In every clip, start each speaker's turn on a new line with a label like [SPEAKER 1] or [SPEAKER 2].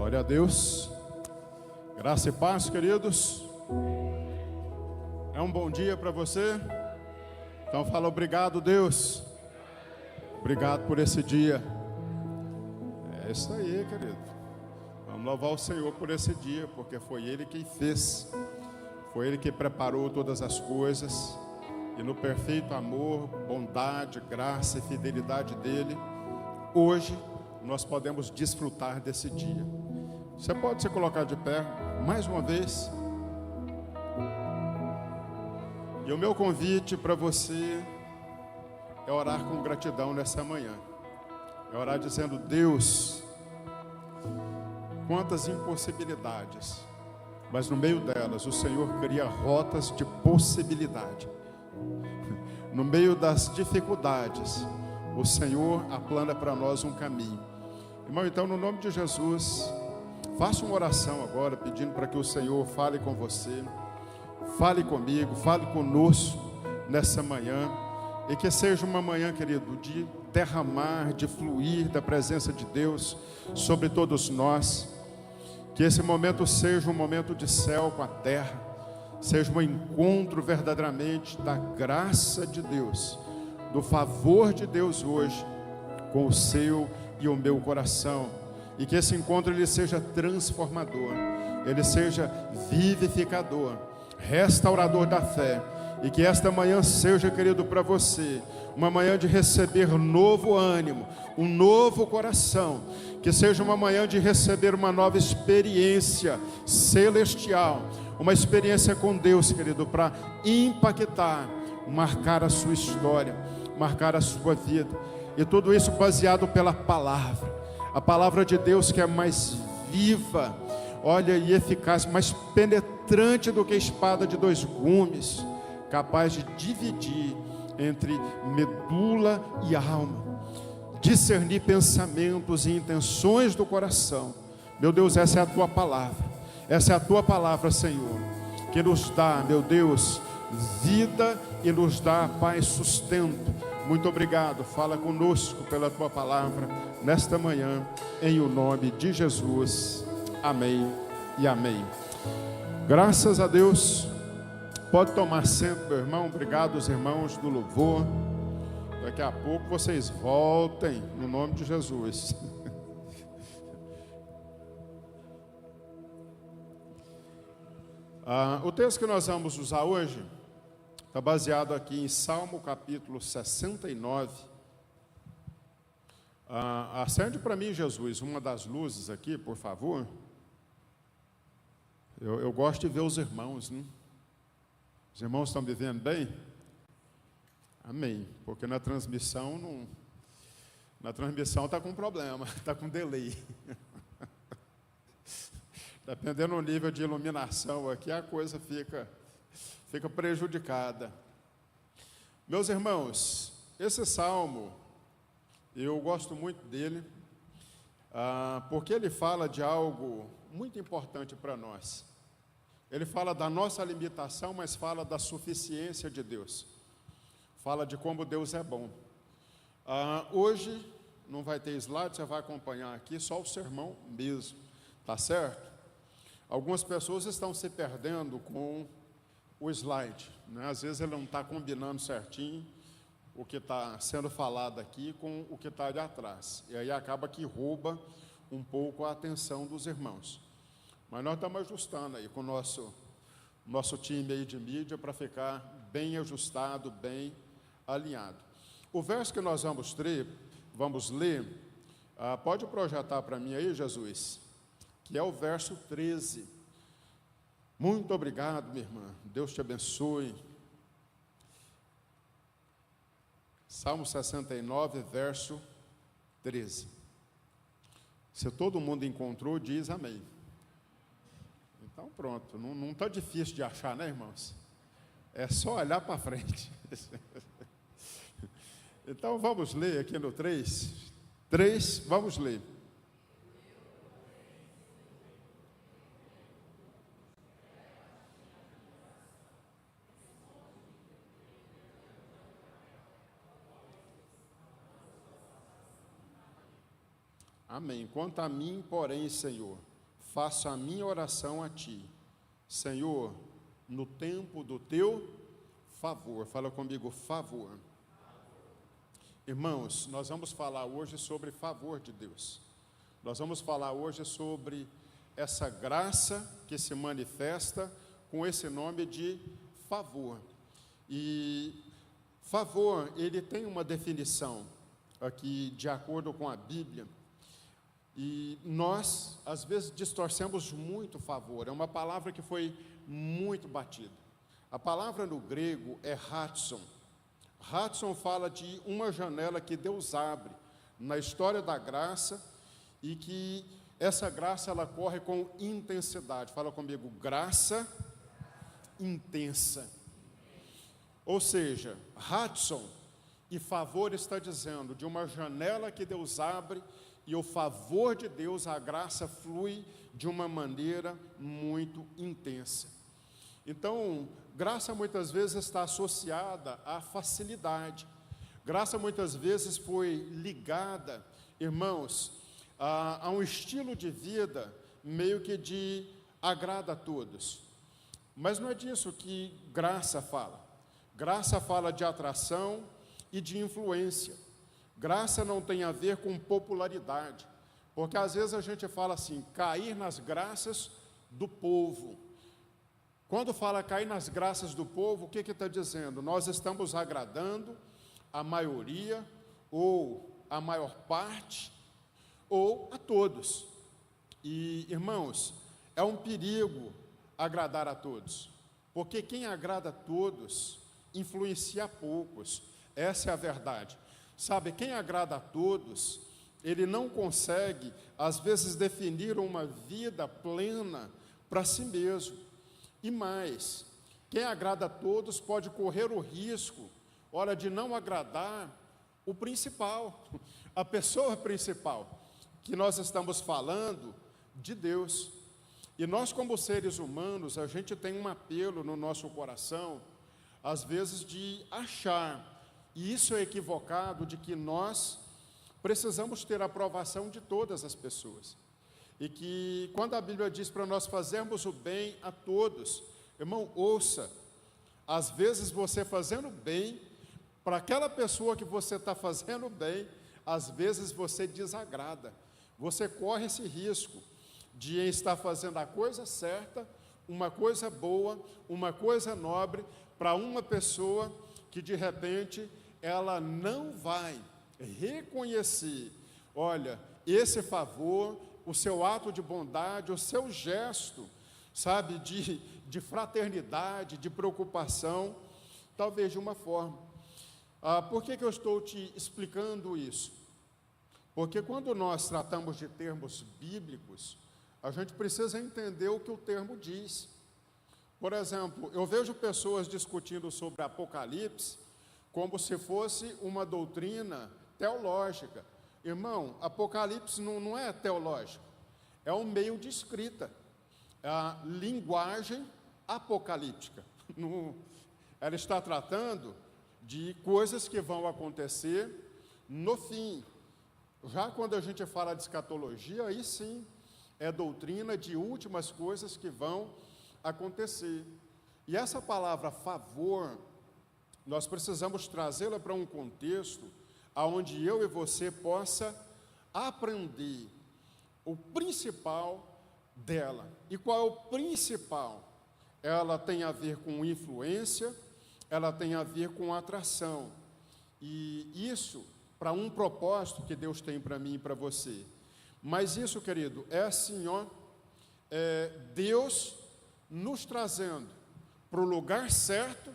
[SPEAKER 1] Glória a Deus. Graça e paz, queridos. É um bom dia para você? Então fala obrigado, Deus. Obrigado por esse dia. É isso aí, querido. Vamos louvar o Senhor por esse dia, porque foi Ele quem fez. Foi Ele que preparou todas as coisas. E no perfeito amor, bondade, graça e fidelidade dEle, hoje nós podemos desfrutar desse dia. Você pode se colocar de pé mais uma vez. E o meu convite para você é orar com gratidão nessa manhã. É orar dizendo: Deus, quantas impossibilidades, mas no meio delas o Senhor cria rotas de possibilidade. No meio das dificuldades, o Senhor aplana para nós um caminho. Irmão, então, no nome de Jesus, faça uma oração agora, pedindo para que o Senhor fale com você, fale comigo, fale conosco nessa manhã. E que seja uma manhã, querido, de derramar, de fluir da presença de Deus sobre todos nós. Que esse momento seja um momento de céu com a terra, seja um encontro verdadeiramente da graça de Deus, do favor de Deus hoje, com o seu e o meu coração. E que esse encontro ele seja transformador, ele seja vivificador, restaurador da fé. E que esta manhã seja, querido, para você uma manhã de receber novo ânimo, um novo coração. Que seja uma manhã de receber uma nova experiência celestial, uma experiência com Deus, querido, para impactar, marcar a sua história, marcar a sua vida. E tudo isso baseado pela palavra, a palavra de Deus, que é mais viva, olha, e eficaz, mais penetrante do que espada de dois gumes, capaz de dividir entre medula e alma, discernir pensamentos e intenções do coração. Meu Deus, essa é a tua palavra, essa é a tua palavra, Senhor, que nos dá, meu Deus, vida e nos dá paz, sustento. Muito obrigado, fala conosco pela tua palavra nesta manhã, em o nome de Jesus, amém e amém. Graças a Deus. Pode tomar assento, meu irmão. Obrigado aos irmãos do louvor. Daqui a pouco vocês voltem, no nome de Jesus. O texto que nós vamos usar hoje está baseado aqui em Salmo capítulo 69. Acende para mim, Jesus, uma das luzes aqui, por favor. Eu gosto de ver os irmãos, né? Os irmãos estão me vendo bem? Amém. Porque na transmissão está com problema, está com delay. Dependendo do nível de iluminação aqui, a coisa fica prejudicada. Meus irmãos, esse salmo, eu gosto muito dele, porque ele fala de algo muito importante para nós. Ele fala da nossa limitação, mas fala da suficiência de Deus. Fala de como Deus é bom. Hoje não vai ter slide, você vai acompanhar aqui só o sermão mesmo, tá certo? Algumas pessoas estão se perdendo com o slide, né? Às vezes ele não está combinando certinho o que está sendo falado aqui com o que está ali atrás. E aí acaba que rouba um pouco a atenção dos irmãos. Mas nós estamos ajustando aí com o nosso time aí de mídia para ficar bem ajustado, bem alinhado. O verso que nós vamos ler, pode projetar para mim aí, Jesus, que é o verso 13. Muito obrigado, minha irmã. Deus te abençoe. Salmo 69, verso 13. Se todo mundo encontrou, diz amém. Então pronto, não está difícil de achar, né, irmãos? É só olhar para frente. Então vamos ler aqui no 3. 3, vamos ler. Amém. Quanto a mim, porém, Senhor, faço a minha oração a Ti, Senhor, no tempo do Teu favor. Fala comigo, favor. Irmãos, nós vamos falar hoje sobre favor de Deus. Nós vamos falar hoje sobre essa graça que se manifesta com esse nome de favor. E favor, ele tem uma definição aqui de acordo com a Bíblia. E nós, às vezes, distorcemos muito favor. É uma palavra que foi muito batida. A palavra no grego é hatson. Hatson fala de uma janela que Deus abre na história da graça e que essa graça ela corre com intensidade. Fala comigo, graça intensa. Ou seja, hatson e favor está dizendo de uma janela que Deus abre e o favor de Deus, a graça flui de uma maneira muito intensa. Então, graça muitas vezes está associada à facilidade. Graça muitas vezes foi ligada, irmãos, a um estilo de vida meio que de agrada a todos. Mas não é disso que graça fala. Graça fala de atração e de influência. Graça não tem a ver com popularidade, porque às vezes a gente fala assim, cair nas graças do povo. Quando fala cair nas graças do povo, o que está dizendo? Nós estamos agradando a maioria, ou a maior parte, ou a todos. E, irmãos, é um perigo agradar a todos, porque quem agrada a todos influencia poucos. Essa é a verdade. Sabe, quem agrada a todos, ele não consegue, às vezes, definir uma vida plena para si mesmo. E mais, quem agrada a todos pode correr o risco, olha, de não agradar o principal, a pessoa principal, que nós estamos falando de Deus. E nós, como seres humanos, a gente tem um apelo no nosso coração, às vezes, de achar, e isso é equivocado, de que nós precisamos ter a aprovação de todas as pessoas. E que quando a Bíblia diz para nós fazermos o bem a todos, irmão, ouça, às vezes você fazendo bem, para aquela pessoa que você está fazendo bem, às vezes você desagrada, você corre esse risco de estar fazendo a coisa certa, uma coisa boa, uma coisa nobre, para uma pessoa que de repente ela não vai reconhecer, olha, esse favor, o seu ato de bondade, o seu gesto, sabe, de fraternidade, de preocupação, talvez de uma forma. Por que eu estou te explicando isso? Porque quando nós tratamos de termos bíblicos, a gente precisa entender o que o termo diz. Por exemplo, eu vejo pessoas discutindo sobre Apocalipse como se fosse uma doutrina teológica. Irmão, Apocalipse não é teológico, é um meio de escrita, é a linguagem apocalíptica. Ela está tratando de coisas que vão acontecer no fim. Já quando a gente fala de escatologia, aí sim, é doutrina de últimas coisas que vão acontecer. E essa palavra favor, nós precisamos trazê-la para um contexto onde eu e você possa aprender o principal dela. E qual é o principal? Ela tem a ver com influência, ela tem a ver com atração. E isso para um propósito que Deus tem para mim e para você. Mas isso, querido, é assim, ó, Deus nos trazendo para o lugar certo,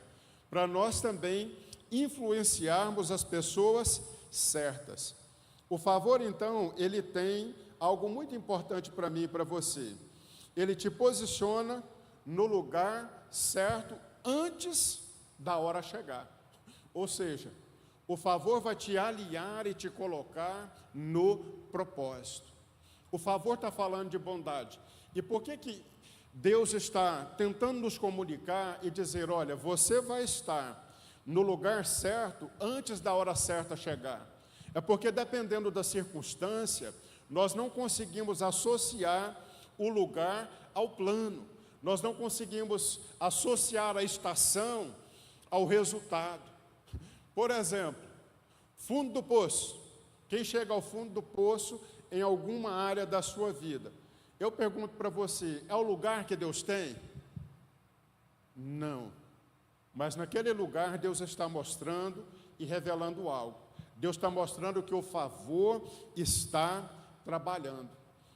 [SPEAKER 1] para nós também influenciarmos as pessoas certas. O favor, então, ele tem algo muito importante para mim e para você. Ele te posiciona no lugar certo antes da hora chegar. Ou seja, o favor vai te aliar e te colocar no propósito. O favor está falando de bondade. E por que Deus está tentando nos comunicar e dizer, olha, você vai estar no lugar certo antes da hora certa chegar? É porque dependendo da circunstância, nós não conseguimos associar o lugar ao plano. Nós não conseguimos associar a estação ao resultado. Por exemplo, fundo do poço. Quem chega ao fundo do poço em alguma área da sua vida? Eu pergunto para você, é o lugar que Deus tem? Não. Mas naquele lugar Deus está mostrando e revelando algo. Deus está mostrando que o favor está trabalhando.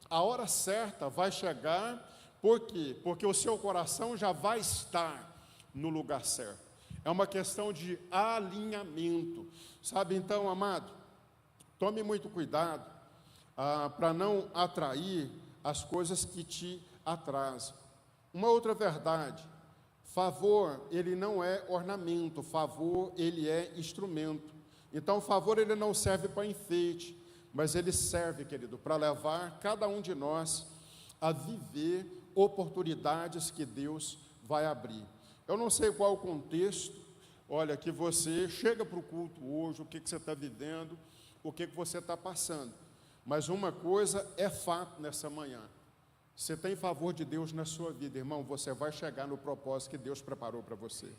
[SPEAKER 1] A hora certa vai chegar, por quê? Porque o seu coração já vai estar no lugar certo. É uma questão de alinhamento. Sabe, então, amado, tome muito cuidado para não atrair as coisas que te atrasam. Uma outra verdade, favor, ele não é ornamento, favor, ele é instrumento. Então, favor, ele não serve para enfeite, mas ele serve, querido, para levar cada um de nós a viver oportunidades que Deus vai abrir. Eu não sei qual o contexto, olha, que você chega para o culto hoje, o que você está vivendo, o que você está passando. Mas uma coisa é fato nessa manhã. Você tem favor de Deus na sua vida, irmão, você vai chegar no propósito que Deus preparou para você.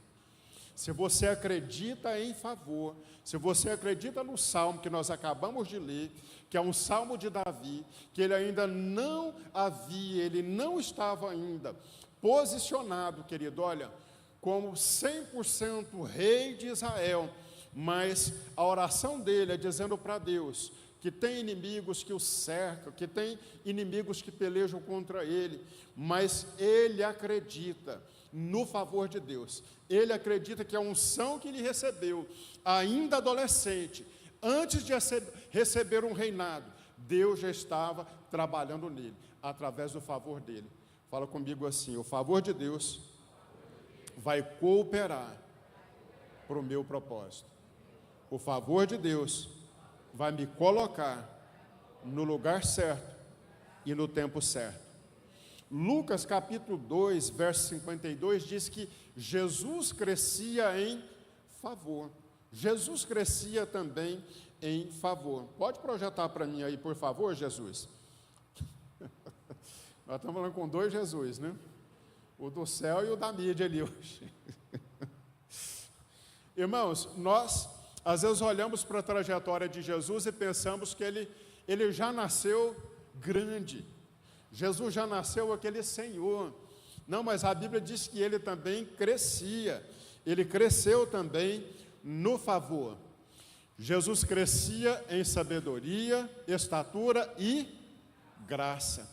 [SPEAKER 1] Se você acredita em favor, se você acredita no salmo que nós acabamos de ler, que é um salmo de Davi, que ele ainda não havia, ele não estava ainda posicionado, querido, olha, como 100% rei de Israel, mas a oração dele é dizendo para Deus que tem inimigos que o cercam, que tem inimigos que pelejam contra ele, mas ele acredita no favor de Deus. Ele acredita que a unção que ele recebeu, ainda adolescente, antes de receber um reinado, Deus já estava trabalhando nele, através do favor dele. Fala comigo assim, o favor de Deus vai cooperar para o meu propósito. O favor de Deus vai me colocar no lugar certo e no tempo certo. Lucas capítulo 2, verso 52 diz que Jesus crescia em favor. Jesus crescia também em favor. Pode projetar para mim aí, por favor, Jesus? Nós estamos falando com dois Jesus, né? O do céu e o da mídia ali hoje. Irmãos, nós às vezes olhamos para a trajetória de Jesus e pensamos que ele já nasceu grande. Jesus já nasceu aquele Senhor. Não, mas a Bíblia diz que ele também crescia. Ele cresceu também no favor. Jesus crescia em sabedoria, estatura e graça.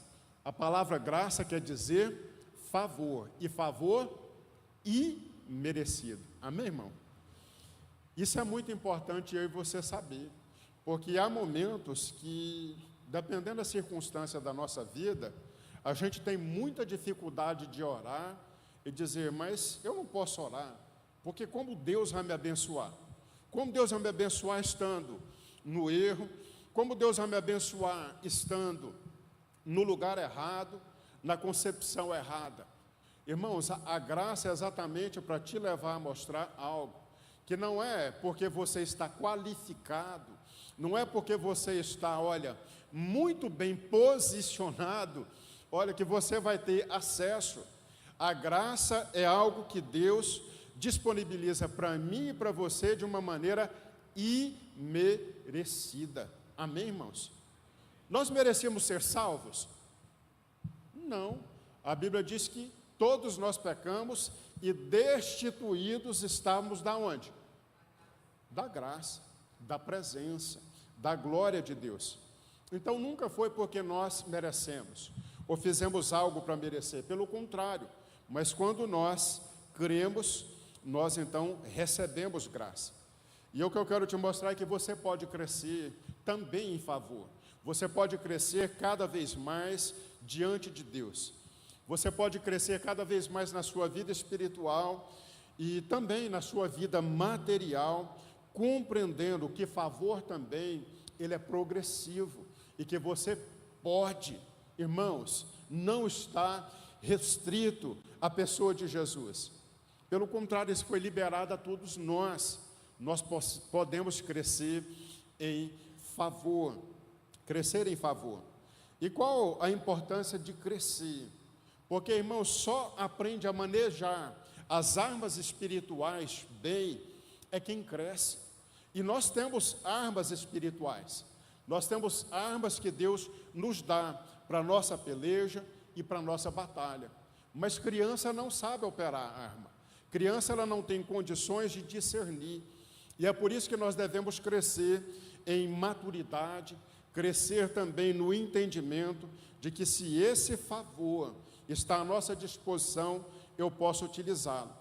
[SPEAKER 1] A palavra graça quer dizer favor. E favor imerecido. Amém, irmão? Isso é muito importante eu e você saber, porque há momentos que, dependendo da circunstância da nossa vida, a gente tem muita dificuldade de orar e dizer, mas eu não posso orar, porque como Deus vai me abençoar? Como Deus vai me abençoar estando no erro? Como Deus vai me abençoar estando no lugar errado, na concepção errada? Irmãos, a graça é exatamente para te levar a mostrar algo, que não é porque você está qualificado, não é porque você está, olha, muito bem posicionado, olha, que você vai ter acesso. A graça é algo que Deus disponibiliza para mim e para você de uma maneira imerecida. Amém, irmãos? Nós merecíamos ser salvos? Não. A Bíblia diz que todos nós pecamos e destituídos estamos da onde? Da graça, da presença, da glória de Deus. Então nunca foi porque nós merecemos ou fizemos algo para merecer, pelo contrário, mas quando nós cremos, nós então recebemos graça. E o que eu quero te mostrar é que você pode crescer também em favor. Você pode crescer cada vez mais diante de Deus. Você pode crescer cada vez mais na sua vida espiritual e também na sua vida material, compreendendo que favor também, ele é progressivo e que você pode, irmãos, não está restrito à pessoa de Jesus. Pelo contrário, isso foi liberado a todos nós. Nós podemos crescer em favor. Crescer em favor. E qual a importância de crescer? Porque, irmão, só aprende a manejar as armas espirituais bem é quem cresce. E nós temos armas espirituais. Nós temos armas que Deus nos dá para a nossa peleja e para a nossa batalha. Mas criança não sabe operar a arma. Criança, ela não tem condições de discernir. E é por isso que nós devemos crescer em maturidade, crescer também no entendimento de que se esse favor está à nossa disposição, eu posso utilizá-lo.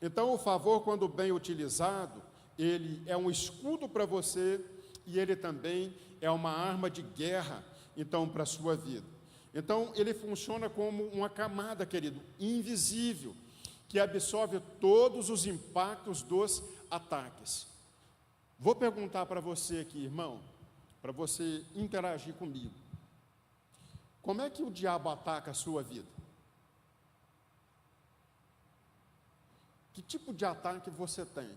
[SPEAKER 1] Então, o favor, quando bem utilizado, ele é um escudo para você e ele também é uma arma de guerra, então, para a sua vida. Então, ele funciona como uma camada, querido, invisível, que absorve todos os impactos dos ataques. Vou perguntar para você aqui, irmão, para você interagir comigo. Como é que o diabo ataca a sua vida? Que tipo de ataque você tem?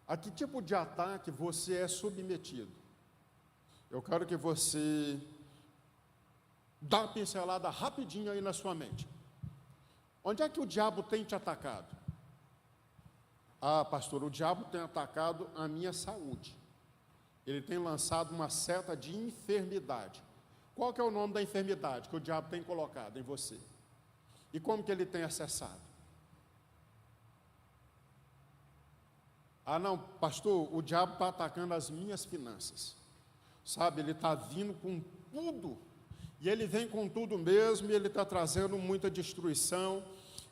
[SPEAKER 1] A que tipo de ataque você é submetido? Eu quero que você dá uma pincelada rapidinho aí na sua mente. Onde é que o diabo tem te atacado? Ah, pastor, o diabo tem atacado a minha saúde. Ele tem lançado uma seta de enfermidade. Qual que é o nome da enfermidade que o diabo tem colocado em você? E como que ele tem acessado? Ah, não, pastor, o diabo está atacando as minhas finanças. Sabe, ele está vindo com tudo. E ele vem com tudo mesmo, e ele está trazendo muita destruição,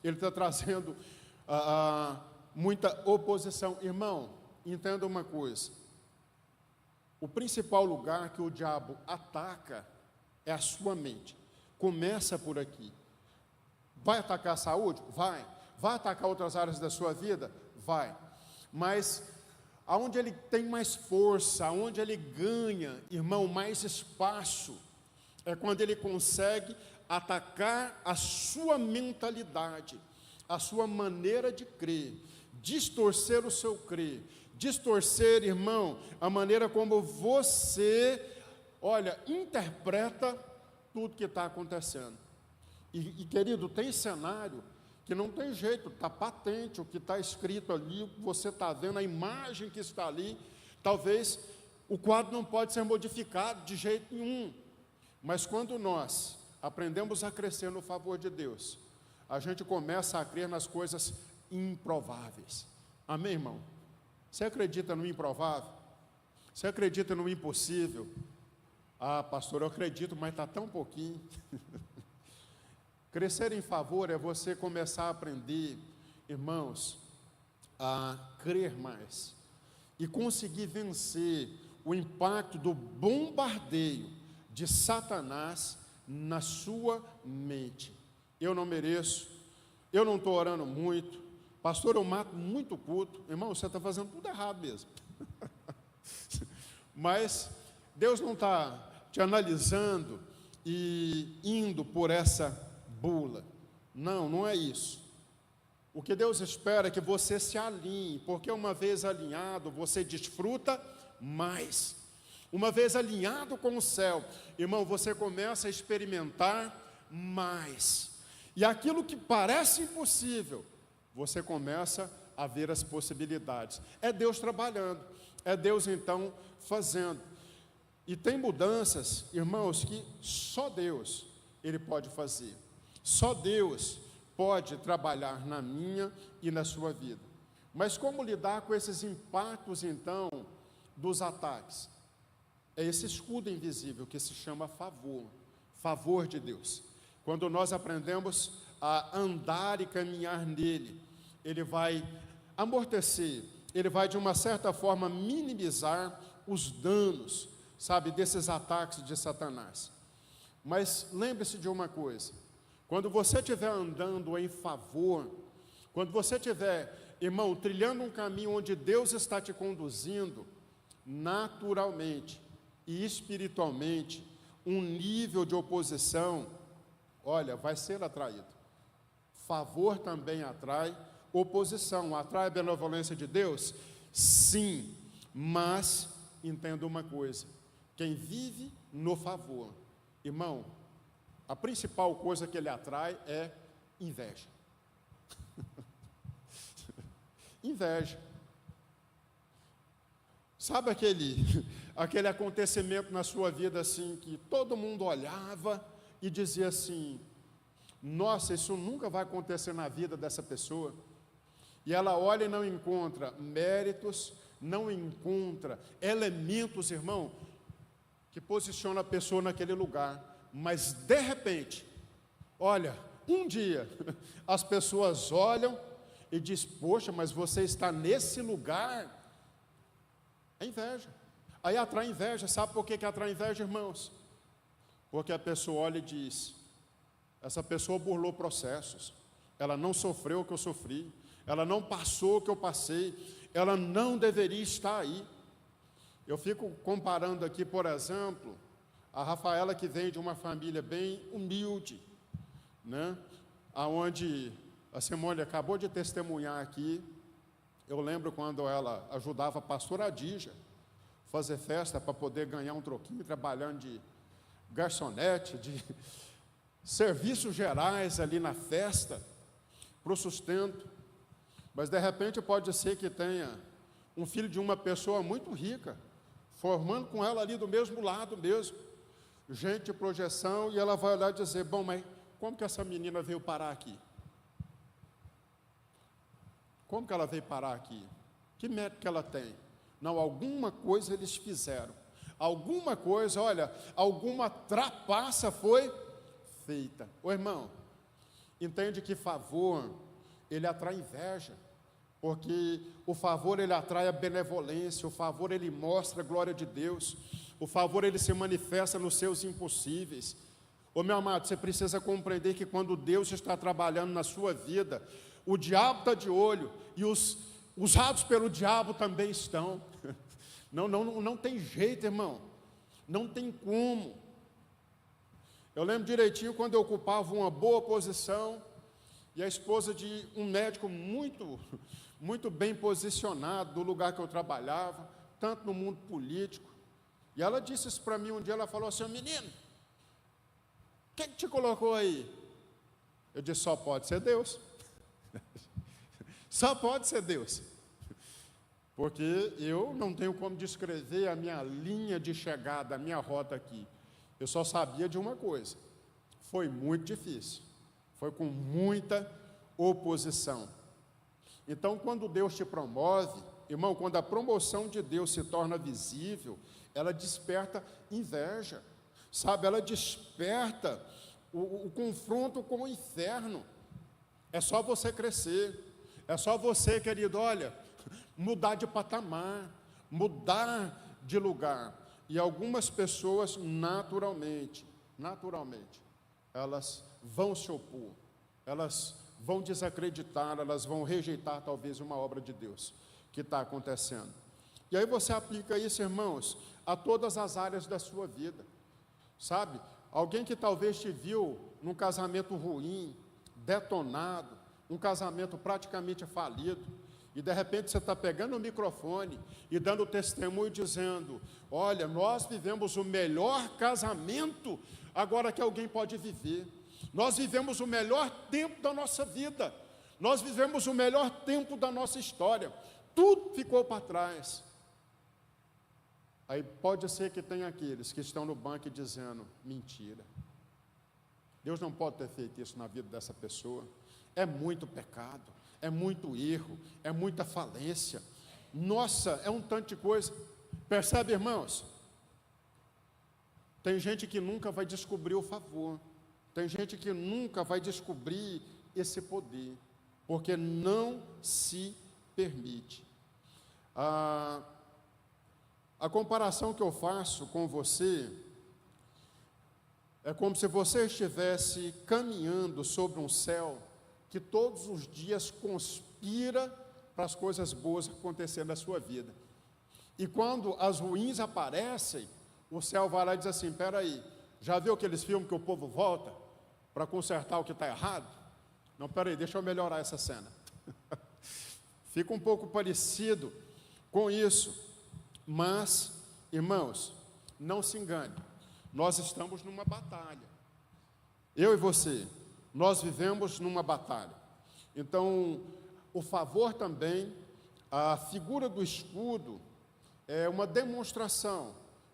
[SPEAKER 1] ele está trazendo muita oposição. Irmão, entenda uma coisa. O principal lugar que o diabo ataca é a sua mente. Começa por aqui. Vai atacar a saúde? Vai. Vai atacar outras áreas da sua vida? Vai. Mas aonde ele tem mais força, aonde ele ganha, irmão, mais espaço, é quando ele consegue atacar a sua mentalidade, a sua maneira de crer, distorcer o seu crer, distorcer, irmão, a maneira como você, interpreta tudo que está acontecendo. E, querido, tem cenário que não tem jeito, está patente, o que está escrito ali, o que você está vendo, a imagem que está ali, talvez o quadro não pode ser modificado de jeito nenhum. Mas quando nós aprendemos a crescer no favor de Deus, a gente começa a crer nas coisas improváveis. Amém, irmão? Você acredita no improvável? Você acredita no impossível? Ah, pastor, eu acredito, mas está tão pouquinho. Crescer em favor é você começar a aprender, irmãos, a crer mais e conseguir vencer o impacto do bombardeio de Satanás na sua mente. Eu não mereço, eu não estou orando muito, pastor, eu mato muito culto. Irmão, você está fazendo tudo errado mesmo. Mas Deus não está te analisando e indo por essa bula. Não, não é isso. O que Deus espera é que você se alinhe, porque uma vez alinhado, você desfruta mais. Uma vez alinhado com o céu, irmão, você começa a experimentar mais. E aquilo que parece impossível, você começa a ver as possibilidades. É Deus trabalhando, é Deus então fazendo. E tem mudanças, irmãos, que só Deus Ele pode fazer. Só Deus pode trabalhar na minha e na sua vida. Mas como lidar com esses impactos, então, dos ataques? É esse escudo invisível que se chama favor, favor de Deus. Quando nós aprendemos a andar e caminhar nele, ele vai amortecer, ele vai de uma certa forma minimizar os danos, sabe, desses ataques de Satanás. Mas lembre-se de uma coisa, quando você estiver andando em favor, quando você estiver, irmão, trilhando um caminho onde Deus está te conduzindo, naturalmente e espiritualmente, um nível de oposição, vai ser atraído. Favor também atrai oposição. Atrai a benevolência de Deus? Sim, mas entenda uma coisa: quem vive no favor Irmão, a principal coisa que ele atrai é inveja. Inveja. Sabe aquele acontecimento na sua vida assim, que todo mundo olhava e dizia assim: nossa, isso nunca vai acontecer na vida dessa pessoa. E ela olha e não encontra méritos, não encontra elementos, irmão, que posiciona a pessoa naquele lugar. Mas de repente, olha, um dia as pessoas olham e diz: poxa, mas você está nesse lugar. É inveja. Aí atrai inveja. Sabe por que atrai inveja, irmãos? Porque a pessoa olha e diz: essa pessoa burlou processos, ela não sofreu o que eu sofri, ela não passou o que eu passei, ela não deveria estar aí. Eu fico comparando aqui, por exemplo, a Rafaela, que vem de uma família bem humilde, né? Aonde a Simone acabou de testemunhar aqui. Eu lembro quando ela ajudava a pastora Adija fazer festa para poder ganhar um troquinho, trabalhando de garçonete, de serviços gerais ali na festa, para o sustento. Mas de repente pode ser que tenha um filho de uma pessoa muito rica, formando com ela ali do mesmo lado mesmo, gente de projeção, e ela vai olhar e dizer: bom, mas como que essa menina veio parar aqui? Como que ela veio parar aqui? Que mérito que ela tem? Não, alguma coisa eles fizeram. Alguma coisa, olha, alguma trapaça foi feita. Ô irmão, entende que favor, ele atrai inveja. Porque o favor, ele atrai a benevolência. O favor, ele mostra a glória de Deus. O favor, ele se manifesta nos seus impossíveis. Ô meu amado, você precisa compreender que quando Deus está trabalhando na sua vida, o diabo está de olho, e os usados pelo diabo também estão. Não tem jeito, irmão. Não tem como. Eu lembro direitinho quando eu ocupava uma boa posição, e a esposa de um médico muito bem posicionado do lugar que eu trabalhava, tanto no mundo político. E ela disse isso para mim um dia. Ela falou assim: menino, quem que te colocou aí? Eu disse: só pode ser Deus. Só pode ser Deus. Porque eu não tenho como descrever a minha linha de chegada, a minha rota aqui. Eu só sabia de uma coisa: foi muito difícil, foi com muita oposição. Então, quando Deus te promove, irmão, quando a promoção de Deus se torna visível, ela desperta inveja, sabe? Ela desperta o confronto com o inferno. É só você crescer, é só você, querido, olha, mudar de patamar, mudar de lugar. E algumas pessoas, naturalmente, elas vão se opor, elas vão desacreditar, elas vão rejeitar talvez uma obra de Deus que está acontecendo. E aí você aplica isso, irmãos, a todas as áreas da sua vida, sabe? Alguém que talvez te viu num casamento ruim, detonado, um casamento praticamente falido, e de repente você está pegando o microfone e dando testemunho dizendo: olha, nós vivemos o melhor casamento agora que alguém pode viver. Nós vivemos o melhor tempo da nossa vida. Nós vivemos o melhor tempo da nossa história. Tudo ficou para trás. Aí pode ser que tenha aqueles que estão no banco dizendo: mentira. Deus não pode ter feito isso na vida dessa pessoa. É muito pecado, é muito erro, é muita falência. Nossa, é um tanto de coisa. Percebe, irmãos? Tem gente que nunca vai descobrir o favor. Tem gente que nunca vai descobrir esse poder, porque não se permite. A comparação que eu faço com você é como se você estivesse caminhando sobre um céu que todos os dias conspira para as coisas boas acontecerem na sua vida. E quando as ruins aparecem, o céu vai lá e diz assim: espera aí, já viu aqueles filmes que o povo volta para consertar o que está errado? Não, espera aí, deixa eu melhorar essa cena. Fica um pouco parecido com isso. Mas, irmãos, não se engane. nós estamos numa batalha. Eu e você, nós vivemos numa batalha. Então, o favor também, a figura do escudo, é uma demonstração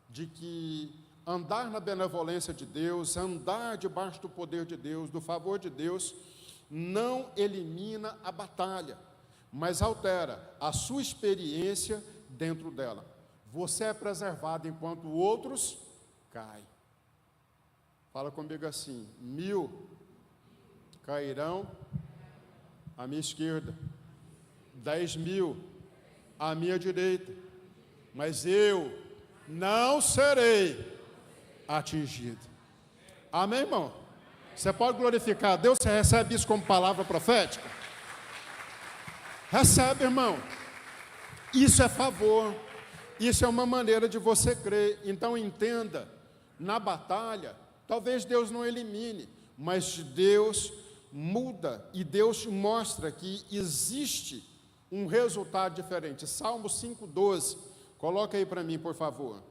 [SPEAKER 1] de que andar na benevolência de Deus, andar debaixo do poder de Deus, do favor de Deus, não elimina a batalha, mas altera a sua experiência dentro dela. Você é preservado enquanto outros caem. Fala comigo assim: 1000 cairão à minha esquerda, 10.000 à minha direita, mas eu não serei atingido. Amém, irmão? Você pode glorificar a Deus? Você recebe isso como palavra profética? Recebe, irmão. Isso é favor. Isso é uma maneira de você crer. Então entenda, na batalha, talvez Deus não elimine, mas Deus muda e Deus mostra que existe um resultado diferente. Salmo 5,12, coloca aí para mim, por favor.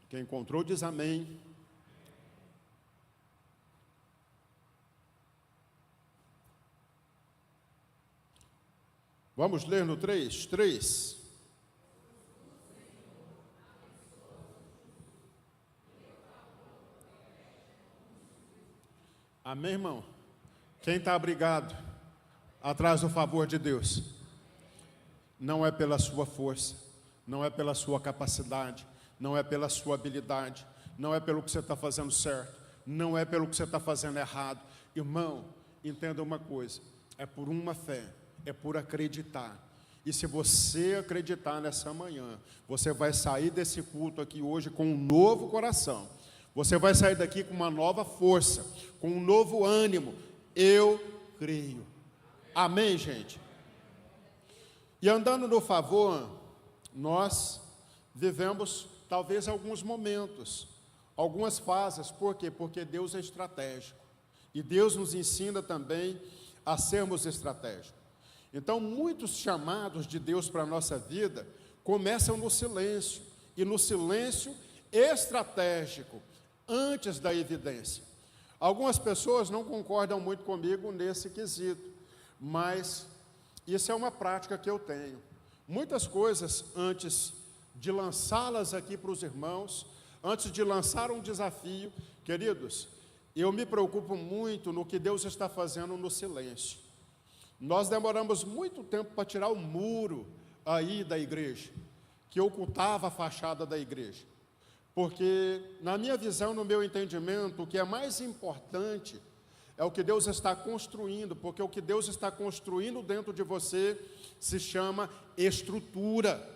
[SPEAKER 1] Quem encontrou diz amém. Vamos ler no 3. Amém, irmão? Quem está abrigado atrás do favor de Deus, não é pela sua força, não é pela sua capacidade, não é pela sua habilidade, não é pelo que você está fazendo certo, não é pelo que você está fazendo errado. Irmão, entenda uma coisa, é por uma fé, é por acreditar. E se você acreditar nessa manhã, você vai sair desse culto aqui hoje com um novo coração. Você vai sair daqui com uma nova força, com um novo ânimo. Eu creio. Amém, gente? E andando no favor, nós vivemos talvez alguns momentos, algumas fases. Por quê? Porque Deus é estratégico. E Deus nos ensina também a sermos estratégicos. Então, muitos chamados de Deus para a nossa vida começam no silêncio. E no silêncio estratégico, antes da evidência. Algumas pessoas não concordam muito comigo nesse quesito, mas isso é uma prática que eu tenho. Muitas coisas, antes de lançá-las aqui para os irmãos, antes de lançar um desafio, queridos, eu me preocupo muito no que Deus está fazendo no silêncio. Nós demoramos muito tempo para tirar o muro aí da igreja, que ocultava a fachada da igreja. Porque, na minha visão, no meu entendimento, o que é mais importante é o que Deus está construindo, porque o que Deus está construindo dentro de você se chama estrutura.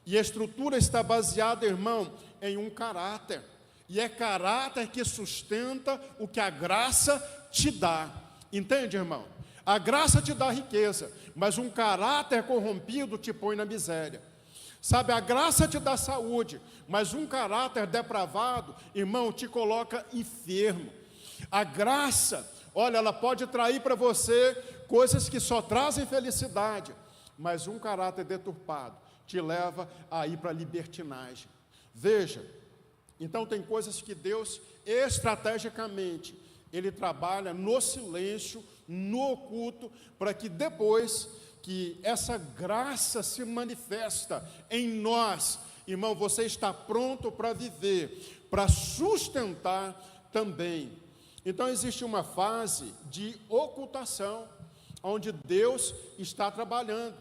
[SPEAKER 1] E a estrutura está baseada, irmão, em um caráter. E é caráter que sustenta o que a graça te dá. Entende, irmão? A graça te dá riqueza, mas um caráter corrompido te põe na miséria. Sabe, a graça te dá saúde, mas um caráter depravado, irmão, te coloca enfermo. A graça, olha, ela pode trair para você coisas que só trazem felicidade, mas um caráter deturpado te leva a ir para a libertinagem. Veja, então tem coisas que Deus, estrategicamente, Ele trabalha no silêncio, no oculto, para que depois que essa graça se manifesta em nós, irmão, você está pronto para viver, para sustentar também. Então existe uma fase de ocultação, onde Deus está trabalhando,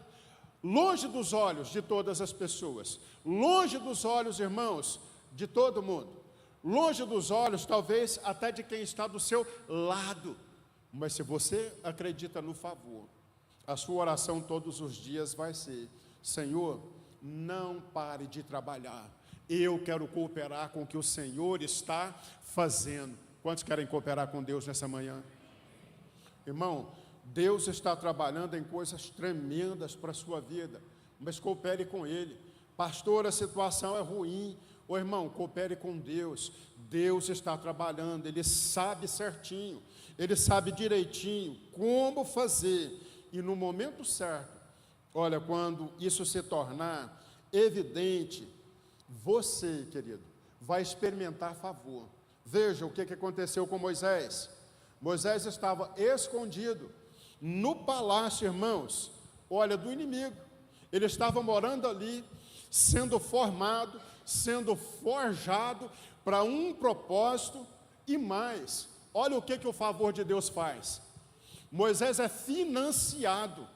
[SPEAKER 1] longe dos olhos de todas as pessoas, longe dos olhos, irmãos, de todo mundo, longe dos olhos, talvez, até de quem está do seu lado. Mas se você acredita no favor, a sua oração todos os dias vai ser: Senhor, não pare de trabalhar, eu quero cooperar com o que o Senhor está fazendo. Quantos querem cooperar com Deus nessa manhã? Irmão, Deus está trabalhando em coisas tremendas para a sua vida, mas coopere com Ele. Pastor, a situação é ruim. Ô irmão, coopere com Deus. Deus está trabalhando, Ele sabe certinho, Ele sabe direitinho como fazer. E no momento certo, olha, quando isso se tornar evidente, você, querido, vai experimentar favor. Veja o que aconteceu com Moisés. Moisés estava escondido no palácio, irmãos, olha, do inimigo. Ele estava morando ali, sendo formado, sendo forjado para um propósito e mais. Olha o que o favor de Deus faz. Moisés é financiado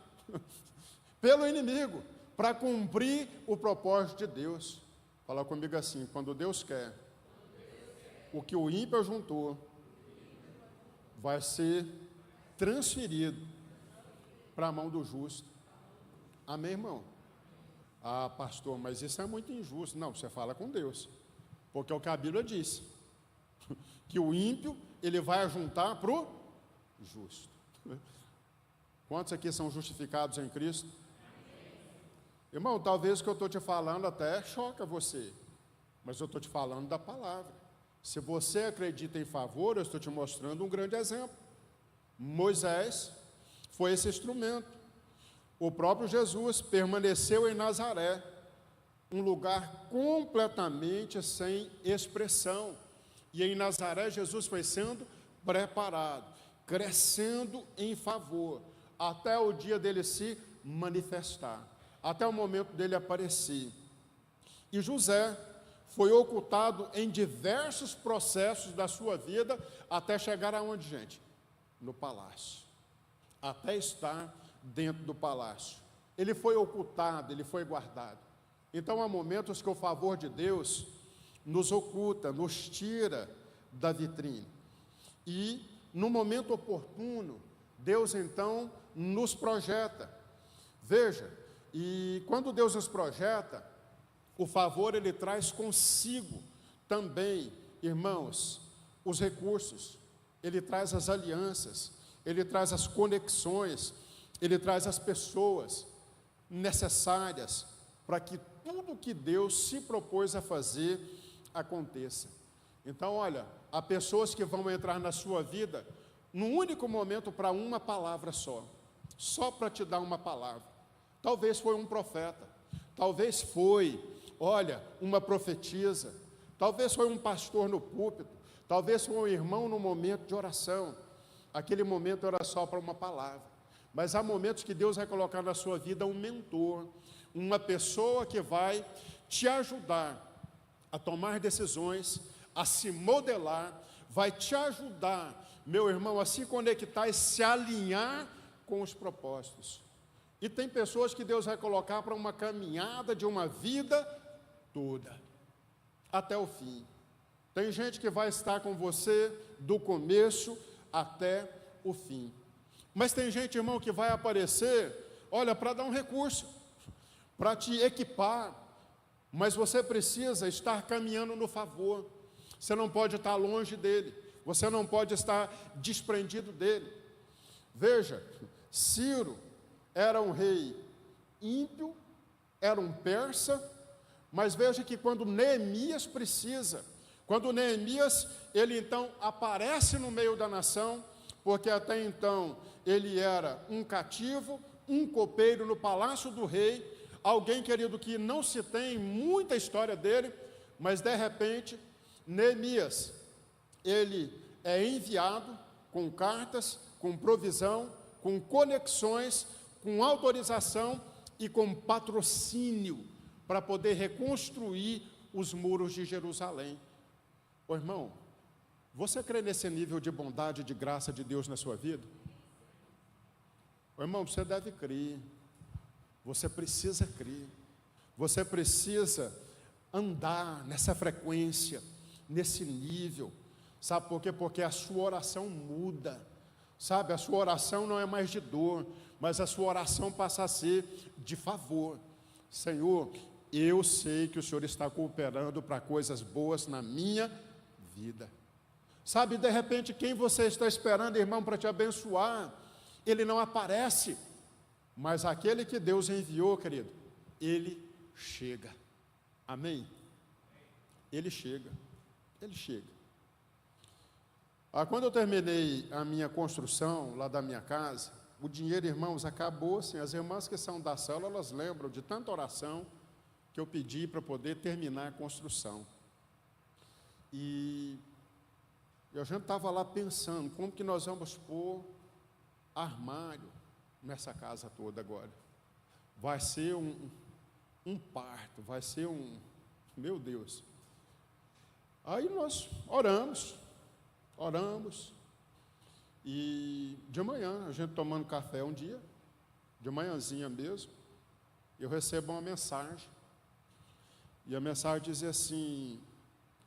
[SPEAKER 1] pelo inimigo para cumprir o propósito de Deus. Fala comigo assim: quando Deus quer, o que o ímpio juntou vai ser transferido para a mão do justo. Amém, irmão? Ah, pastor, mas isso é muito injusto. Não, você fala com Deus, porque é o que a Bíblia diz, que o ímpio, ele vai ajuntar para o justo. Quantos aqui são justificados em Cristo? Irmão, talvez o que eu estou te falando até choca você, mas eu estou te falando da palavra. Se você acredita em favor, eu estou te mostrando um grande exemplo. Moisés foi esse instrumento. O próprio Jesus permaneceu em Nazaré, um lugar completamente sem expressão. E em Nazaré, Jesus foi sendo preparado, crescendo em favor, até o dia dele se manifestar, até o momento dele aparecer. E José foi ocultado em diversos processos da sua vida, até chegar aonde, gente? No palácio, até estar dentro do palácio. Ele foi ocultado, ele foi guardado. Então há momentos que o favor de Deus nos oculta, nos tira da vitrine. E no momento oportuno, Deus então nos projeta. Veja, e quando Deus nos projeta, o favor ele traz consigo também, irmãos, os recursos, ele traz as alianças, ele traz as conexões, ele traz as pessoas necessárias para que tudo que Deus se propôs a fazer aconteça. Então, olha, há pessoas que vão entrar na sua vida num único momento para uma palavra só para te dar uma palavra. Talvez foi um profeta, talvez foi, olha, uma profetisa, talvez foi um pastor no púlpito, talvez foi um irmão no momento de oração. Aquele momento era só para uma palavra. Mas há momentos que Deus vai colocar na sua vida um mentor, uma pessoa que vai te ajudar a tomar decisões, a se modelar, vai te ajudar, meu irmão, a se conectar e se alinhar com os propósitos. E tem pessoas que Deus vai colocar para uma caminhada de uma vida toda, até o fim. Tem gente que vai estar com você do começo até o fim. Mas tem gente, irmão, que vai aparecer, olha, para dar um recurso, para te equipar, mas você precisa estar caminhando no favor. Você não pode estar longe dele, você não pode estar desprendido dele. Veja, Ciro era um rei ímpio, era um persa, mas veja que quando Neemias precisa, quando Neemias, ele então aparece no meio da nação, porque até então ele era um cativo, um copeiro no palácio do rei, alguém, querido, que não se tem muita história dele, mas de repente, Neemias, ele é enviado com cartas, com provisão, com conexões, com autorização e com patrocínio, para poder reconstruir os muros de Jerusalém. Ô irmão, você crê nesse nível de bondade e de graça de Deus na sua vida? Ô irmão, você deve crer, você precisa crer, você precisa andar nessa frequência, nesse nível. Sabe por quê? Porque a sua oração muda, sabe? A sua oração não é mais de dor, mas a sua oração passa a ser de favor. Senhor, eu sei que o Senhor está cooperando para coisas boas na minha vida. Sabe, de repente, quem você está esperando, irmão, para te abençoar, ele não aparece, mas aquele que Deus enviou, querido, ele chega. Amém? Ele chega, ele chega. Quando eu terminei a minha construção lá da minha casa, o dinheiro, irmãos, acabou assim. As irmãs que são da célula, elas lembram de tanta oração que eu pedi para poder terminar a construção. E a gente estava lá pensando, como que nós vamos pôr armário nessa casa toda agora? Vai ser um parto, vai ser meu Deus. Aí nós oramos, e de manhã, a gente tomando café um dia, de manhãzinha mesmo, eu recebo uma mensagem, e a mensagem dizia assim: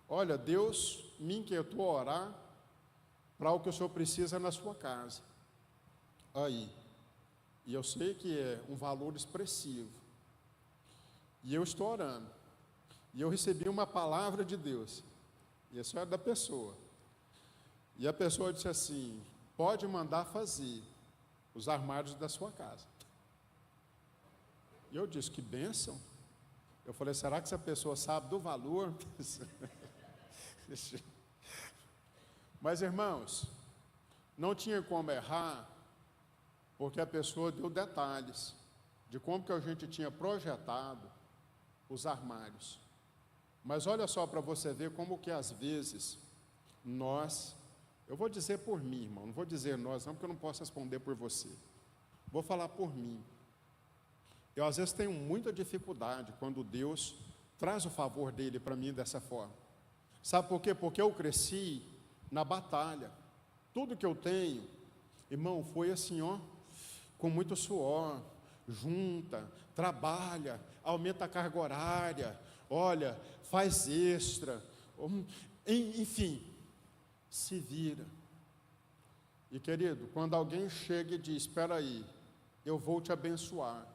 [SPEAKER 1] olha, Deus me inquietou a orar para o que o senhor precisa na sua casa. Aí, e eu sei que é um valor expressivo, e eu estou orando, e eu recebi uma palavra de Deus, e isso é da pessoa, e a pessoa disse assim: pode mandar fazer os armários da sua casa. E eu disse: que bênção. Eu falei: será que essa pessoa sabe do valor? Mas, irmãos, não tinha como errar, porque a pessoa deu detalhes de como que a gente tinha projetado os armários. Mas olha só para você ver como que às vezes nós, eu vou dizer por mim, irmão, não vou dizer nós não, porque eu não posso responder por você. Vou falar por mim. Eu às vezes tenho muita dificuldade quando Deus traz o favor dele para mim dessa forma. Sabe por quê? Porque eu cresci na batalha. Tudo que eu tenho, irmão, foi assim, ó, com muito suor, junta, trabalha, aumenta a carga horária, olha, faz extra, enfim, se vira. E querido, quando alguém chega e diz: espera aí, eu vou te abençoar.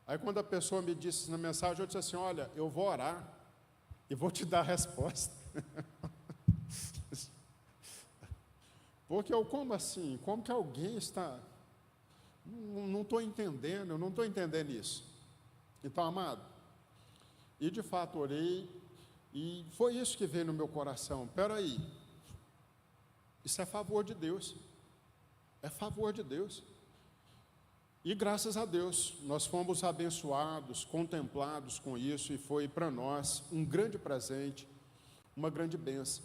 [SPEAKER 1] Aí quando a pessoa me disse na mensagem, eu disse assim: olha, eu vou orar e vou te dar a resposta. Porque eu, como assim? Como que alguém está... Não estou entendendo, eu não estou entendendo isso. Então, amado, e de fato orei, e foi isso que veio no meu coração. Espera aí, isso é favor de Deus, é favor de Deus. E graças a Deus, nós fomos abençoados, contemplados com isso, e foi para nós um grande presente, uma grande bênção.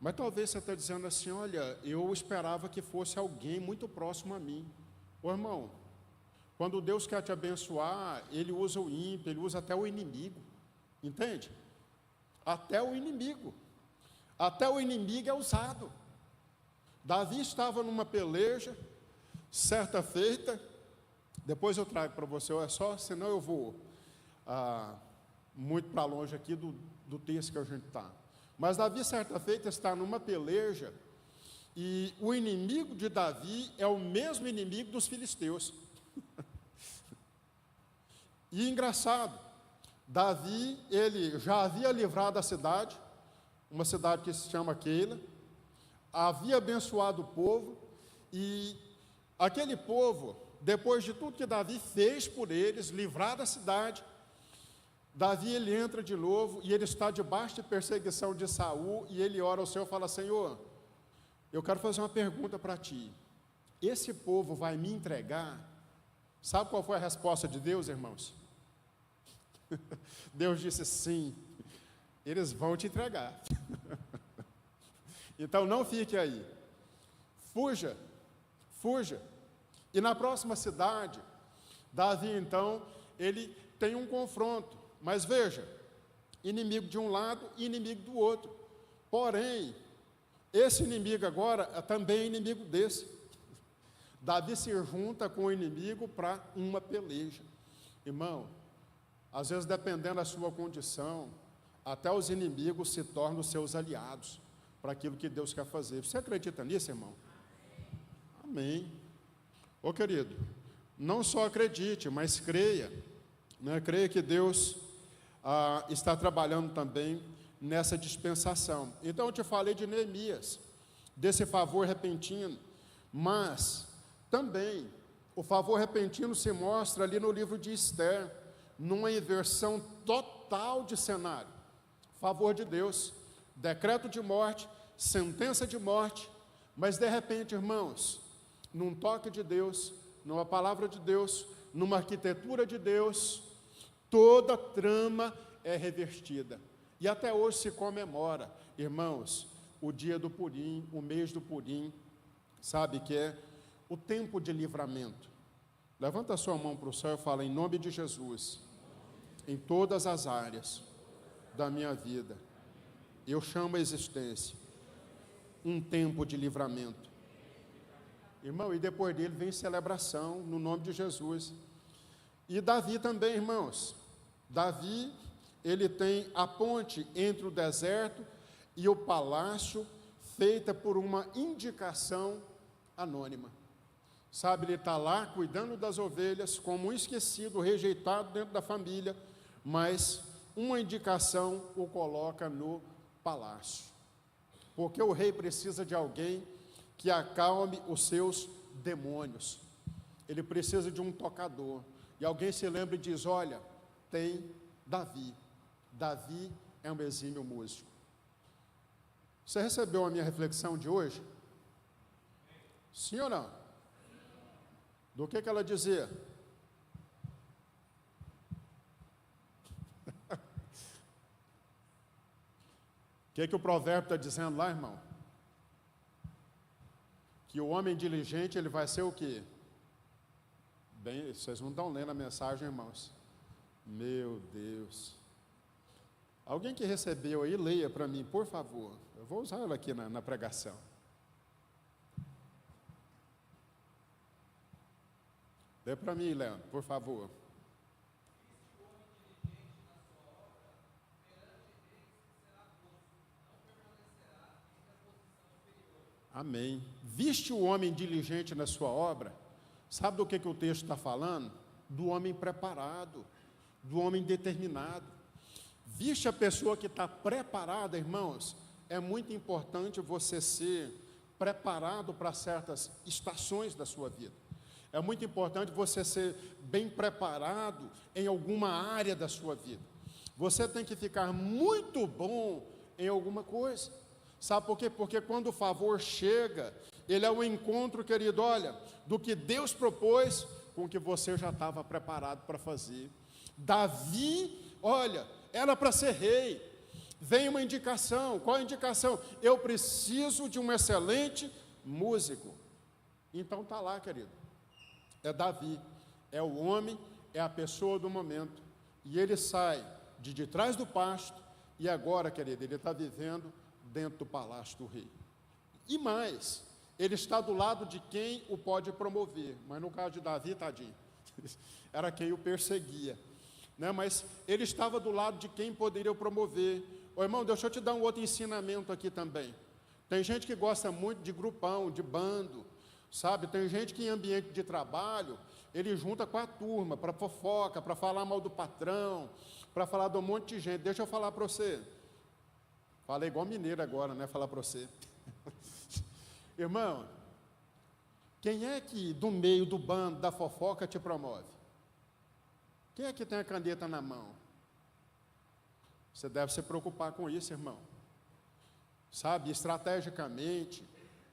[SPEAKER 1] Mas talvez você está dizendo assim: olha, eu esperava que fosse alguém muito próximo a mim. Ô irmão, quando Deus quer te abençoar, Ele usa o ímpio, Ele usa até o inimigo, entende? Até o inimigo é usado. Davi estava numa peleja, certa feita, depois eu trago para você, olha só, senão eu vou muito para longe aqui do texto que a gente está. Mas Davi, certa feita, está numa peleja, e o inimigo de Davi é o mesmo inimigo dos filisteus. E engraçado, Davi, ele já havia livrado a cidade, uma cidade que se chama Keila, havia abençoado o povo, e aquele povo, depois de tudo que Davi fez por eles, livrar a cidade, Davi, ele entra de novo, e ele está debaixo de perseguição de Saul, e ele ora ao Senhor e fala: Senhor, eu quero fazer uma pergunta para ti, esse povo vai me entregar? Sabe qual foi a resposta de Deus, irmãos? Deus disse: sim, eles vão te entregar. Então não fique aí, fuja. E na próxima cidade, Davi então, ele tem um confronto, mas veja, inimigo de um lado e inimigo do outro. Porém, esse inimigo agora é também inimigo desse. Davi se junta com o inimigo para uma peleja. Irmão, às vezes, dependendo da sua condição, até os inimigos se tornam seus aliados para aquilo que Deus quer fazer. Você acredita nisso, irmão? Amém. Ô querido, não só acredite, mas creia, né? Creia que Deus está trabalhando também nessa dispensação. Então eu te falei de Neemias, desse favor repentino, mas também o favor repentino se mostra ali no livro de Esther, numa inversão total de cenário. Favor de Deus, decreto de morte, sentença de morte, mas de repente, irmãos, num toque de Deus, numa palavra de Deus, numa arquitetura de Deus, Toda trama é revertida. E até hoje se comemora, irmãos, o dia do Purim, o mês do Purim, sabe, que é o tempo de livramento. Levanta a sua mão para o céu e fala: em nome de Jesus, em todas as áreas da minha vida, eu chamo a existência um tempo de livramento. Irmão, e depois dele vem celebração no nome de Jesus. E Davi também, irmãos. Davi, ele tem a ponte entre o deserto e o palácio, feita por uma indicação anônima. Sabe, ele está lá cuidando das ovelhas, como um esquecido, rejeitado dentro da família, mas uma indicação o coloca no palácio. Porque o rei precisa de alguém que acalme os seus demônios. Ele precisa de um tocador. E alguém se lembra e diz: olha, tem Davi. Davi é um exímio músico. Você recebeu a minha reflexão de hoje? Sim ou não? Do que ela dizia? O que o provérbio está dizendo lá, irmão? Que o homem diligente, ele vai ser o quê? Bem, vocês não estão lendo a mensagem, irmãos. Meu Deus. Alguém que recebeu aí, leia para mim, por favor. Eu vou usar ela aqui na pregação. Lê para mim, Leandro, por favor. Amém. Viste o homem diligente na sua obra? Sabe do que o texto está falando? Do homem preparado, do homem determinado. Viste a pessoa que está preparada, irmãos? É muito importante você ser preparado para certas estações da sua vida. É muito importante você ser bem preparado em alguma área da sua vida. Você tem que ficar muito bom em alguma coisa. Sabe por quê? Porque quando o favor chega, ele é o encontro, querido, olha, do que Deus propôs com o que você já estava preparado para fazer. Davi, olha, era para ser rei. Vem uma indicação. Qual a indicação? Eu preciso de um excelente músico. Então está lá, querido. É Davi, é o homem, é a pessoa do momento. E ele sai de trás do pasto e agora, querido, ele está vivendo dentro do palácio do rei. E mais, ele está do lado de quem o pode promover. Mas no caso de Davi, tadinho, era quem o perseguia, né? Mas ele estava do lado de quem poderia o promover. Ô irmão, deixa eu te dar um outro ensinamento aqui também. Tem gente que gosta muito de grupão, de bando, sabe? Tem gente que em ambiente de trabalho, ele junta com a turma, para fofoca, para falar mal do patrão, para falar de um monte de gente. Deixa eu falar para você. Falei igual mineiro agora, né? Falar para você. Irmão, quem é que do meio do bando, da fofoca, te promove? Quem é que tem a caneta na mão? Você deve se preocupar com isso, irmão. Sabe, estrategicamente,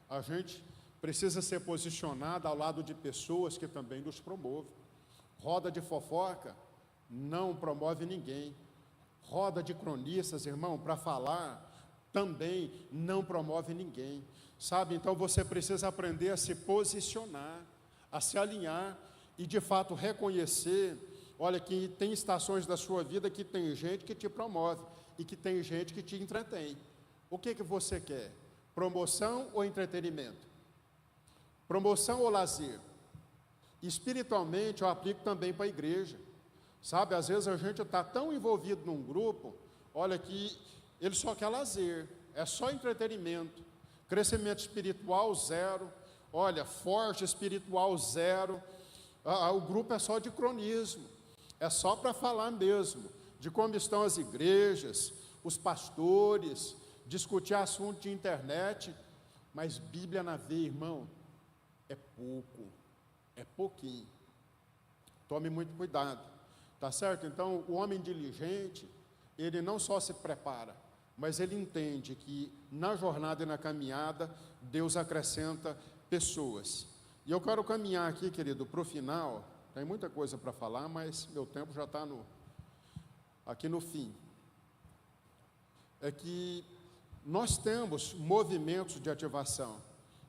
[SPEAKER 1] a gente precisa ser posicionado ao lado de pessoas que também nos promovem. Roda de fofoca não promove ninguém. Roda de cronistas, irmão, para falar, também não promove ninguém. Sabe, então você precisa aprender a se posicionar, a se alinhar e de fato reconhecer, olha, que tem estações da sua vida que tem gente que te promove e que tem gente que te entretém. O que você quer? Promoção ou entretenimento? Promoção ou lazer? Espiritualmente eu aplico também para a igreja. Sabe, às vezes a gente está tão envolvido num grupo, olha, que ele só quer lazer, é só entretenimento, crescimento espiritual zero, olha, forte espiritual zero, o grupo é só de cronismo, é só para falar mesmo, de como estão as igrejas, os pastores, discutir assunto de internet, mas Bíblia na veia, irmão, é pouco, é pouquinho. Tome muito cuidado, tá certo? Então, o homem diligente, ele não só se prepara, mas ele entende que na jornada e na caminhada, Deus acrescenta pessoas. E eu quero caminhar aqui, querido, para o final. Tem muita coisa para falar, mas meu tempo já está aqui no fim, é que nós temos movimentos de ativação.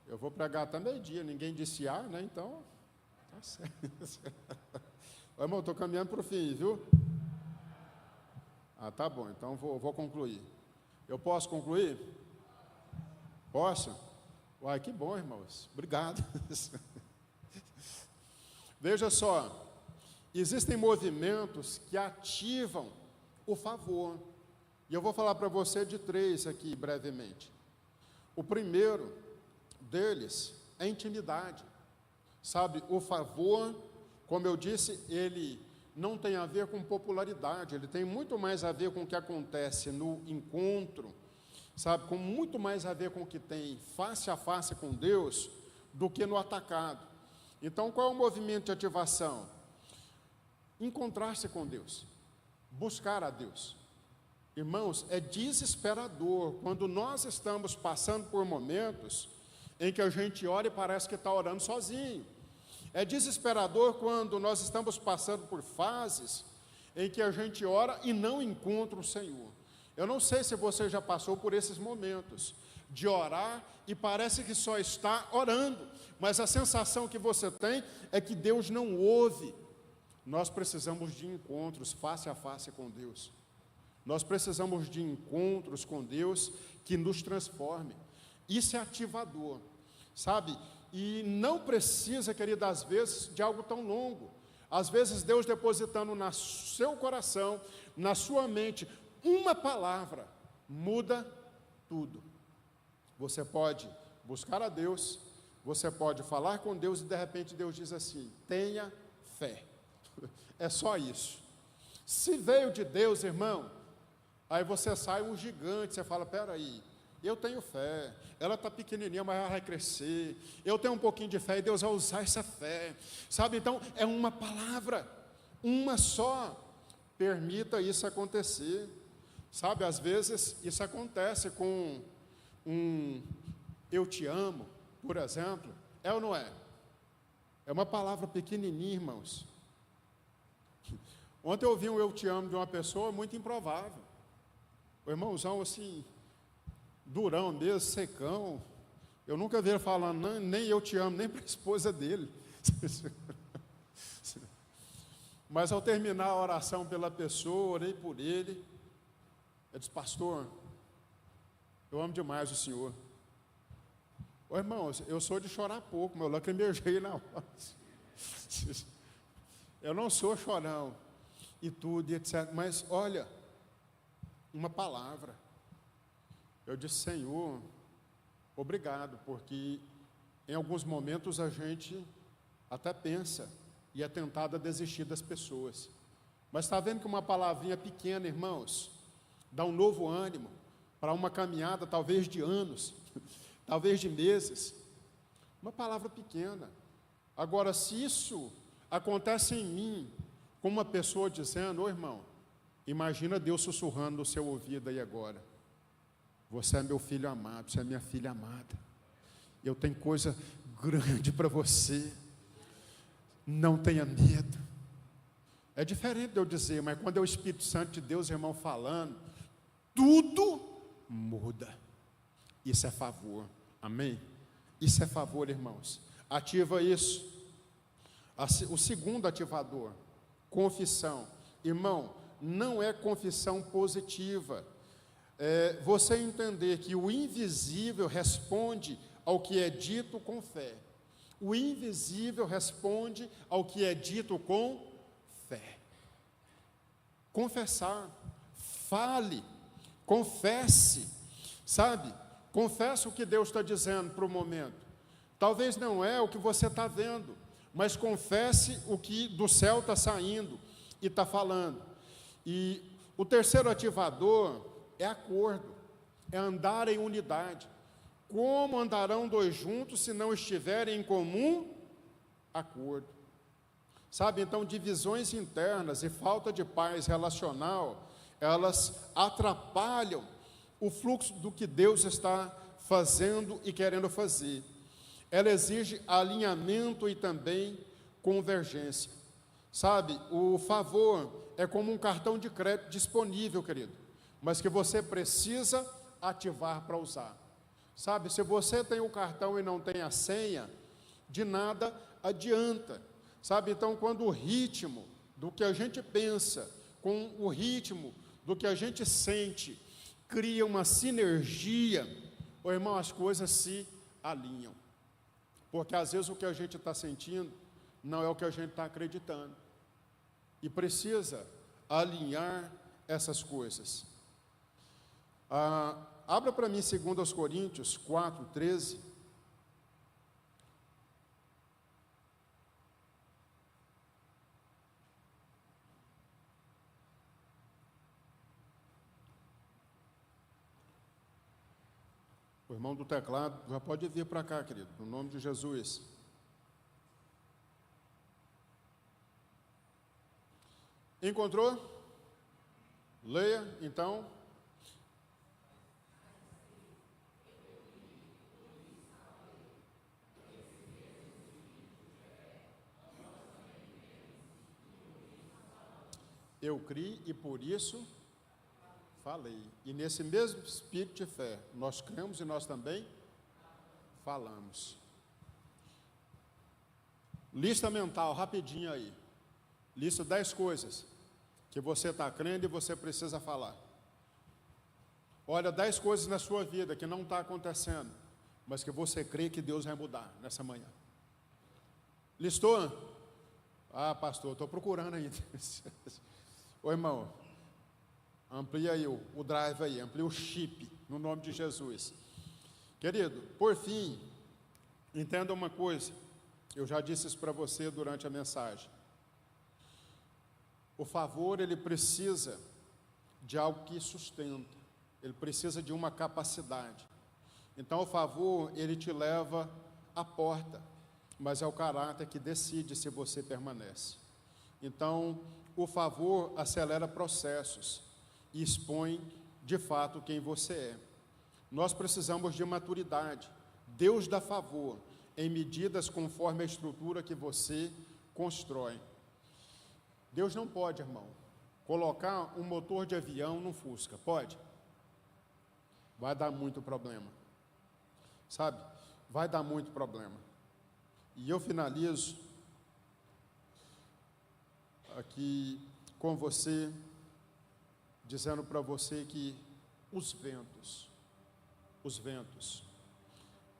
[SPEAKER 1] Eu vou pregar até meio-dia, ninguém disse né? Então, tá certo. Ô, irmão, estou caminhando para o fim, viu? Tá bom, então vou concluir. Eu posso concluir? Posso? Uai, que bom, irmãos. Obrigado. Veja só, existem movimentos que ativam o favor. E eu vou falar para você de 3 aqui, brevemente. O primeiro deles é intimidade. Sabe, o favor, como eu disse, ele não tem a ver com popularidade, ele tem muito mais a ver com o que acontece no encontro, sabe, com muito mais a ver com o que tem face a face com Deus, do que no atacado. Então, qual é o movimento de ativação? Encontrar-se com Deus, buscar a Deus. Irmãos, é desesperador quando nós estamos passando por momentos em que a gente ora e parece que está orando sozinho. É desesperador quando nós estamos passando por fases em que a gente ora e não encontra o Senhor. Eu não sei se você já passou por esses momentos de orar e parece que só está orando, mas a sensação que você tem é que Deus não ouve. Nós precisamos de encontros face a face com Deus. Nós precisamos de encontros com Deus que nos transformem. Isso é ativador, sabe? E não precisa, querido, às vezes, de algo tão longo. Às vezes, Deus depositando no seu coração, na sua mente, uma palavra, muda tudo. Você pode buscar a Deus, você pode falar com Deus e, de repente, Deus diz assim: tenha fé. É só isso. Se veio de Deus, irmão, aí você sai um gigante, você fala: peraí, eu tenho fé, ela está pequenininha, mas ela vai crescer, eu tenho um pouquinho de fé e Deus vai usar essa fé, sabe? Então, é uma palavra, uma só, permita isso acontecer, sabe? Às vezes, isso acontece com eu te amo, por exemplo, é ou não é? É uma palavra pequenininha, irmãos. Ontem eu ouvi um eu te amo de uma pessoa muito improvável, o irmãozão assim, durão mesmo, secão. Eu nunca vi ele falando nem eu te amo, nem para a esposa dele. Mas ao terminar a oração pela pessoa, orei por ele. Eu disse: pastor, eu amo demais o senhor. Ô irmãos, eu sou de chorar pouco, meu lacrimejei na hora. Eu não sou chorão e tudo, e etc. Mas olha, uma palavra. Eu disse: Senhor, obrigado, porque em alguns momentos a gente até pensa e é tentado a desistir das pessoas. Mas está vendo que uma palavrinha pequena, irmãos, dá um novo ânimo para uma caminhada talvez de anos, talvez de meses. Uma palavra pequena. Agora, se isso acontece em mim, com uma pessoa dizendo: ô irmão, imagina Deus sussurrando no seu ouvido aí agora: você é meu filho amado, você é minha filha amada, eu tenho coisa grande para você, não tenha medo. É diferente de eu dizer, mas quando é o Espírito Santo de Deus, irmão, falando, tudo muda. Isso é favor, amém? Isso é favor, irmãos. Ativa isso. O segundo ativador, confissão. Irmão, não é confissão positiva. Você entender que o invisível responde ao que é dito com fé. O invisível responde ao que é dito com fé. Confessar, fale, confesse, sabe? Confesse o que Deus está dizendo para o momento. Talvez não é o que você está vendo, mas confesse o que do céu está saindo e está falando. E o terceiro ativador é acordo, é andar em unidade. Como andarão dois juntos se não estiverem em comum acordo? Sabe, então, divisões internas e falta de paz relacional, elas atrapalham o fluxo do que Deus está fazendo e querendo fazer. Ela exige alinhamento e também convergência. Sabe, o favor é como um cartão de crédito disponível, querido, mas que você precisa ativar para usar. Sabe, se você tem o cartão e não tem a senha, de nada adianta. Sabe, então quando o ritmo do que a gente pensa com o ritmo do que a gente sente cria uma sinergia, ô irmão, as coisas se alinham. Porque às vezes o que a gente está sentindo não é o que a gente está acreditando. E precisa alinhar essas coisas. Abra para mim 2 Coríntios 4, 13. O irmão do teclado já pode vir para cá, querido, no nome de Jesus. Encontrou? Leia, então. Eu criei e por isso falei. E nesse mesmo espírito de fé, nós cremos e nós também falamos. Lista mental, rapidinho aí. Lista 10 coisas que você está crendo e você precisa falar. Olha, 10 coisas na sua vida que não está acontecendo, mas que você crê que Deus vai mudar nessa manhã. Listou? Ah, pastor, estou procurando ainda. Ô irmão, amplia aí o drive aí, amplia o chip, no nome de Jesus. Querido, por fim, entenda uma coisa, eu já disse isso para você durante a mensagem. O favor, ele precisa de algo que sustenta, ele precisa de uma capacidade. Então, o favor, ele te leva à porta, mas é o caráter que decide se você permanece. Então, o favor acelera processos e expõe, de fato, quem você é. Nós precisamos de maturidade. Deus dá favor em medidas conforme a estrutura que você constrói. Deus não pode, irmão, colocar um motor de avião num Fusca, pode? Vai dar muito problema, sabe? Vai dar muito problema. E eu finalizo aqui com você, dizendo para você que os ventos,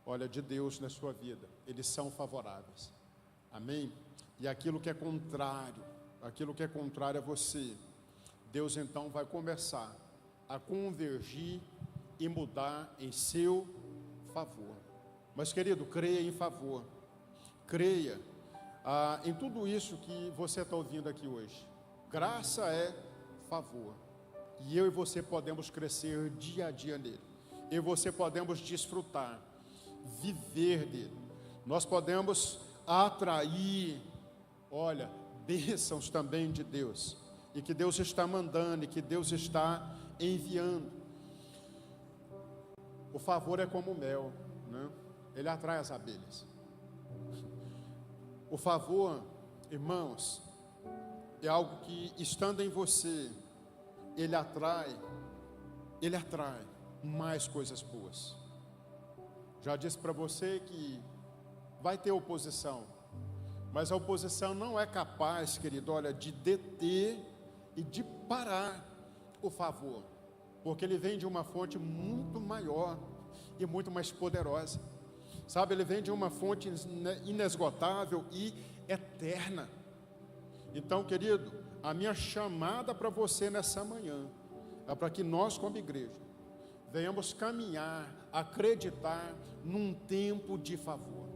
[SPEAKER 1] olha, de Deus na sua vida, eles são favoráveis, amém? E aquilo que é contrário a você, Deus então vai começar a convergir e mudar em seu favor. Mas querido, creia em favor, creia em tudo isso que você está ouvindo aqui hoje. Graça é favor, e eu e você podemos crescer dia a dia nele, eu e você podemos desfrutar, viver dele, nós podemos atrair, olha, bênçãos também de Deus, e que Deus está mandando, e que Deus está enviando. O favor é como mel, né? Ele atrai as abelhas. O favor, irmãos, é algo que, estando em você, ele atrai mais coisas boas. Já disse para você que vai ter oposição, mas a oposição não é capaz, querido, olha, de deter e de parar o favor, porque ele vem de uma fonte muito maior e muito mais poderosa, sabe? Ele vem de uma fonte inesgotável e eterna. Então, querido, a minha chamada para você nessa manhã é para que nós, como igreja, venhamos caminhar, acreditar num tempo de favor.